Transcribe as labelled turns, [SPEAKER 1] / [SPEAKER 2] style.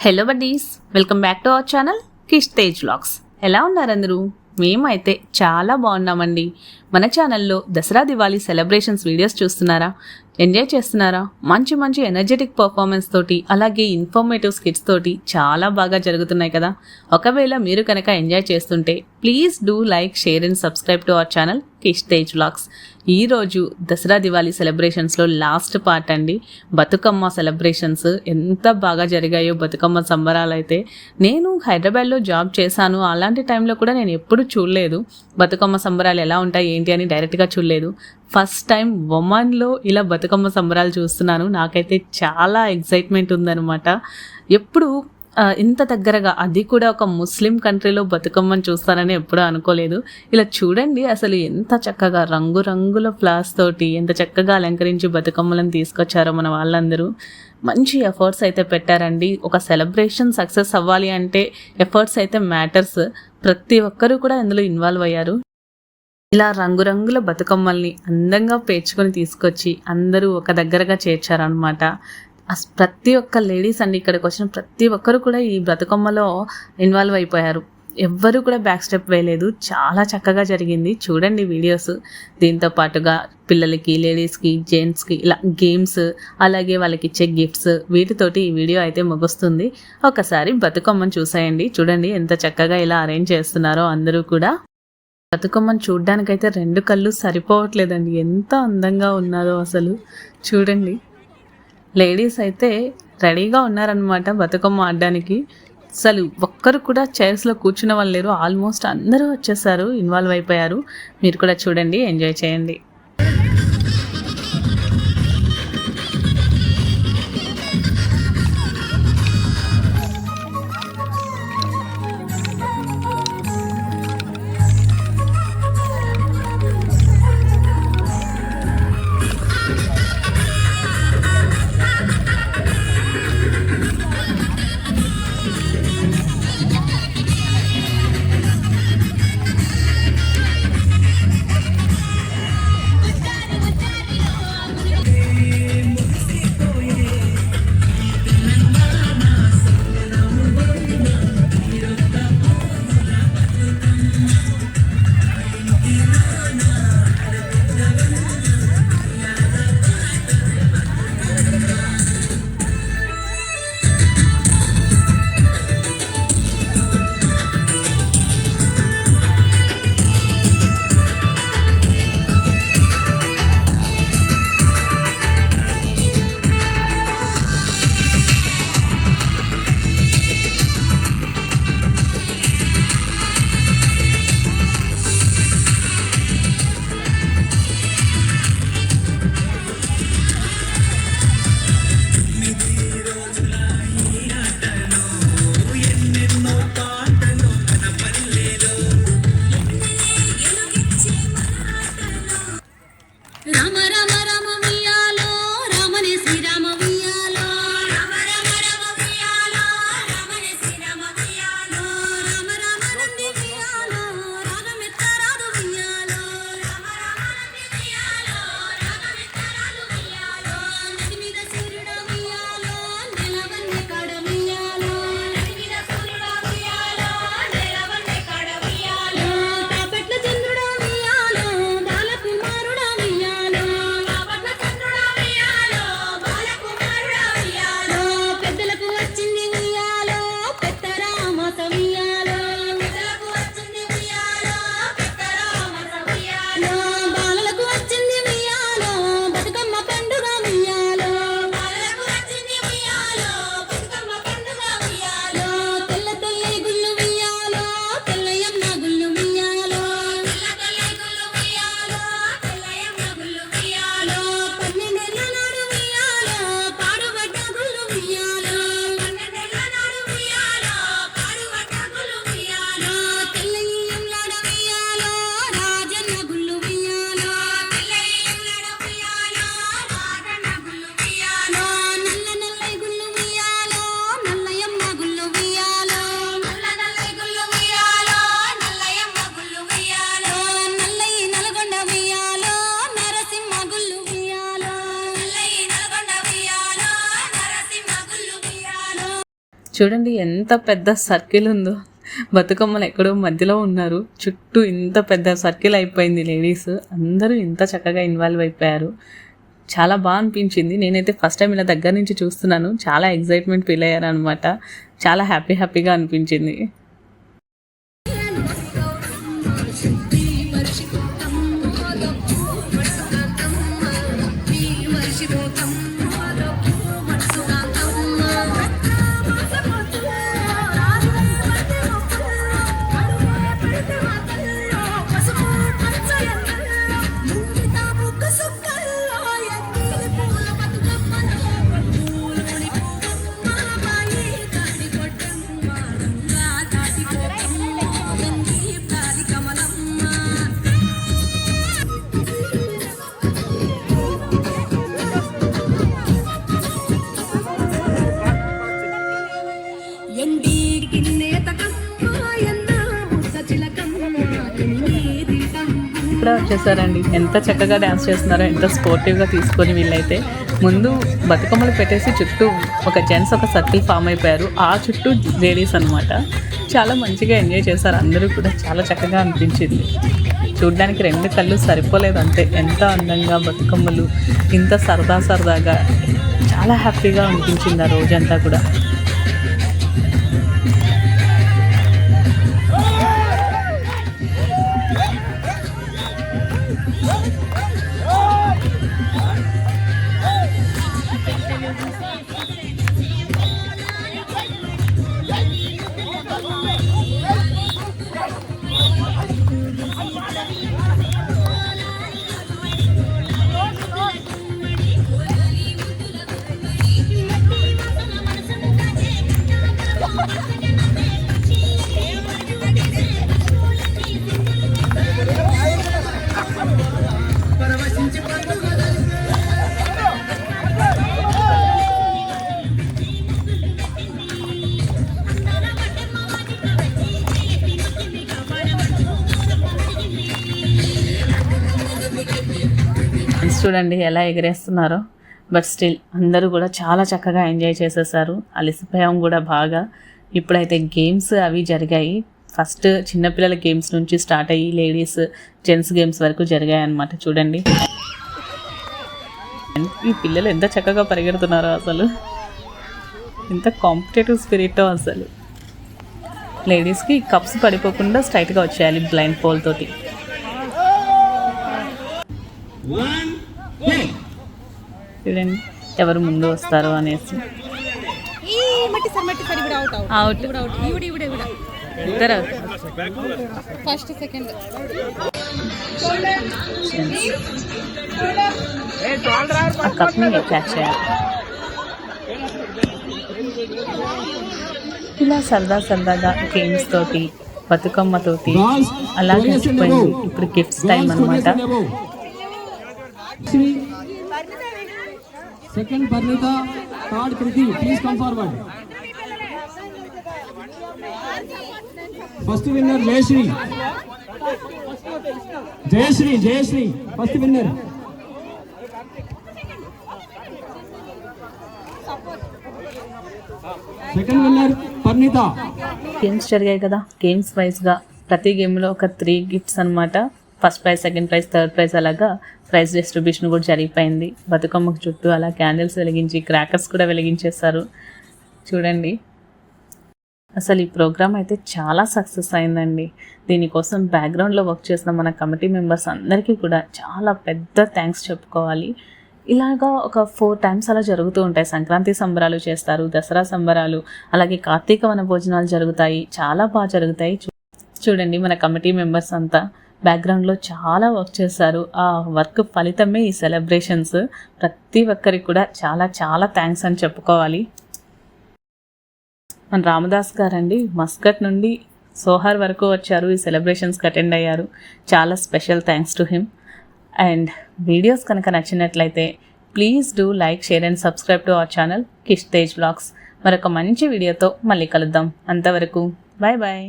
[SPEAKER 1] Hello buddies, welcome back to our channel Kish Tej vlogs. ఎలా ఉన్నారు అందరూ? మేమైతే చాలా బాగున్నామండి. మన ఛానల్లో దసరా దివాళీ సెలబ్రేషన్స్ వీడియోస్ చూస్తున్నారా? ఎంజాయ్ చేస్తున్నారా? మంచి మంచి ఎనర్జెటిక్ పర్ఫార్మెన్స్ తోటి, అలాగే ఇన్ఫర్మేటివ్ స్కిట్స్ తోటి చాలా బాగా జరుగుతున్నాయి కదా. ఒకవేళ మీరు కనుక ఎంజాయ్ చేస్తుంటే please do like, share and subscribe to our channel Kish Tej vlogs. ఈరోజు దసరా దివాళీ సెలబ్రేషన్స్లో లాస్ట్ పార్ట్ అండి. బతుకమ్మ సెలబ్రేషన్స్ ఎంత బాగా జరిగాయో, బతుకమ్మ సంబరాలు అయితే. నేను హైదరాబాద్లో జాబ్ చేశాను, అలాంటి టైంలో కూడా నేను ఎప్పుడు చూడలేదు బతుకమ్మ సంబరాలు ఎలా ఉంటాయి ఏంటి అని, డైరెక్ట్గా చూడలేదు. ఫస్ట్ టైం ఒమన్లో ఇలా బతుకమ్మ సంబరాలు చూస్తున్నాను. నాకైతే చాలా ఎక్సైట్మెంట్ ఉందన్నమాట. ఎప్పుడు ఇంత దగ్గరగా, అది కూడా ఒక ముస్లిం కంట్రీలో బతుకమ్మని చూస్తానని ఎప్పుడూ అనుకోలేదు. ఇలా చూడండి, అసలు ఎంత చక్కగా రంగురంగుల ఫ్లవర్స్ తోటి ఎంత చక్కగా అలంకరించి బతుకమ్మలను తీసుకొచ్చారో మన వాళ్ళందరూ. మంచి ఎఫర్ట్స్ అయితే పెట్టారండి. ఒక సెలబ్రేషన్ సక్సెస్ అవ్వాలి అంటే ఎఫర్ట్స్ అయితే మ్యాటర్స్. ప్రతి ఒక్కరూ కూడా ఇందులో ఇన్వాల్వ్ అయ్యారు. ఇలా రంగురంగుల బతుకమ్మల్ని అందంగా పేర్చుకొని తీసుకొచ్చి అందరూ ఒక దగ్గరగా చేర్చారనమాట. ప్రతి ఒక్క లేడీస్ అండి, ఇక్కడికి వచ్చిన ప్రతి ఒక్కరు కూడా ఈ బతుకమ్మలో ఇన్వాల్వ్ అయిపోయారు. ఎవ్వరూ కూడా బ్యాక్ స్టెప్ వేయలేదు. చాలా చక్కగా జరిగింది. చూడండి వీడియోస్. దీంతో పాటుగా పిల్లలకి, లేడీస్కి, జెంట్స్కి ఇలా గేమ్స్, అలాగే వాళ్ళకి ఇచ్చే గిఫ్ట్స్, వీటితోటి ఈ వీడియో అయితే ముగుస్తుంది. ఒకసారి బతుకమ్మను చూసేయండి. చూడండి ఎంత చక్కగా ఇలా అరేంజ్ చేస్తున్నారో అందరూ కూడా. బతుకమ్మను చూడ్డానికైతే రెండు కళ్ళు సరిపోవట్లేదండి, ఎంత అందంగా ఉన్నారో అసలు. చూడండి, లేడీస్ అయితే రెడీగా ఉన్నారనమాట బతుకమ్మ ఆడడానికి. అసలు ఒక్కరు కూడా చైర్స్లో కూర్చున్న వాళ్ళు లేరు. ఆల్మోస్ట్ అందరూ వచ్చేసారు, ఇన్వాల్వ్ అయిపోయారు. మీరు కూడా చూడండి, ఎంజాయ్ చేయండి. చూడండి ఎంత పెద్ద సర్కిల్ ఉందో. బతుకమ్మలు ఎక్కడో మధ్యలో ఉన్నారు, చుట్టూ ఇంత పెద్ద సర్కిల్ అయిపోయింది. లేడీస్ అందరూ ఇంత చక్కగా ఇన్వాల్వ్ అయిపోయారు. చాలా బాగా అనిపించింది. నేనైతే ఫస్ట్ టైం ఇలా దగ్గర నుంచి చూస్తున్నాను. చాలా ఎగ్జైట్మెంట్ ఫీల్ అయ్యారు అనమాట. చాలా హ్యాపీగా అనిపించింది. కూడా వచ్చేసారండి. ఎంత చక్కగా డ్యాన్స్ చేస్తున్నారో, ఎంత స్పోర్టివ్గా తీసుకొని వీళ్ళైతే ముందు బతుకమ్మలు పెట్టేసి చుట్టూ ఒక జెంట్స్ ఒక సర్కిల్ ఫామ్ అయిపోయారు. ఆ చుట్టూ లేడీస్ అనమాట. చాలా మంచిగా ఎంజాయ్ చేశారు. అందరూ కూడా చాలా చక్కగా అనిపించింది. చూడ్డానికి 2 కళ్ళు సరిపోలేదు అంతే. ఎంత అందంగా బతుకమ్మలు, ఇంత సరదాగా చాలా హ్యాపీగా అనిపించింది ఆ రోజంతా కూడా. చూడండి ఎలా ఎగరేస్తున్నారో. బట్ స్టిల్ అందరూ కూడా చాలా చక్కగా ఎంజాయ్ చేసేసారు. అలసిపోయాం కూడా బాగా. ఇప్పుడైతే గేమ్స్ అవి జరిగాయి. ఫస్ట్ చిన్నపిల్లల గేమ్స్ నుంచి స్టార్ట్ అయ్యి లేడీస్ జెంట్స్ గేమ్స్ వరకు జరిగాయి అన్నమాట. చూడండి ఈ పిల్లలు ఎంత చక్కగా పరిగెడుతున్నారో, అసలు ఎంత కాంపిటేటివ్ స్పిరిట్ అసలు. లేడీస్కి కప్స్ పడిపోకుండా స్ట్రైట్గా వచ్చేయాలి బ్లైండ్ పోల్ తోటి. చూడండి ఎవరు ముందు వస్తారో అనేసి. అవుట్ ఇద్దరు
[SPEAKER 2] ఫస్ట్ సెకండ్.
[SPEAKER 1] ఆ కప్ని క్యాచ్ చేయాలి. ఇలా సరదాగా గేమ్స్ తోటి బతుకమ్మ తోటి అలా గడిచిపోయింది. ఇప్పుడు గిఫ్ట్స్ టైం అనమాట.
[SPEAKER 3] Second Parnita, third Kriti, please come forward. First winner Jayashree. First winner. Second winner Parnita.
[SPEAKER 1] Games జరిగాయి కదా. గేమ్స్ వైజ్గా ప్రతి గేమ్లో ఒక 3 గిఫ్ట్స్ అనమాట. First prize, second prize, third prize అలాగా ప్రైజ్ డిస్ట్రిబ్యూషన్ కూడా జరిగిపోయింది. బతుకమ్మకు చుట్టూ అలా క్యాండిల్స్ వెలిగించి క్రాకర్స్ కూడా వెలిగించేస్తారు. చూడండి అసలు ఈ ప్రోగ్రామ్ అయితే చాలా సక్సెస్ అయిందండి. దీనికోసం బ్యాక్గ్రౌండ్లో వర్క్ చేసిన మన కమిటీ మెంబర్స్ అందరికీ కూడా చాలా పెద్ద థ్యాంక్స్ చెప్పుకోవాలి. ఇలాగా ఒక 4 టైమ్స్ అలా జరుగుతూ ఉంటాయి. సంక్రాంతి సంబరాలు చేస్తారు, దసరా సంబరాలు, అలాగే కార్తీక వన భోజనాలు జరుగుతాయి. చాలా బాగా జరుగుతాయి. చూడండి మన కమిటీ మెంబర్స్ అంతా బ్యాక్గ్రౌండ్లో చాలా వర్క్ చేశారు. ఆ వర్క్ ఫలితమే ఈ సెలబ్రేషన్స్. ప్రతి ఒక్కరికి కూడా చాలా థ్యాంక్స్ అని చెప్పుకోవాలి. మన రామదాస్ గారండి మస్కట్ నుండి సోహార్ వరకు వచ్చారు. ఈ సెలబ్రేషన్స్కి అటెండ్ అయ్యారు. చాలా special thanks to him. And videos కనుక నచ్చినట్లయితే please do like, share and subscribe to our channel Kish Tej vlogs. మరొక మంచి వీడియోతో మళ్ళీ కలుద్దాం. అంతవరకు బాయ్.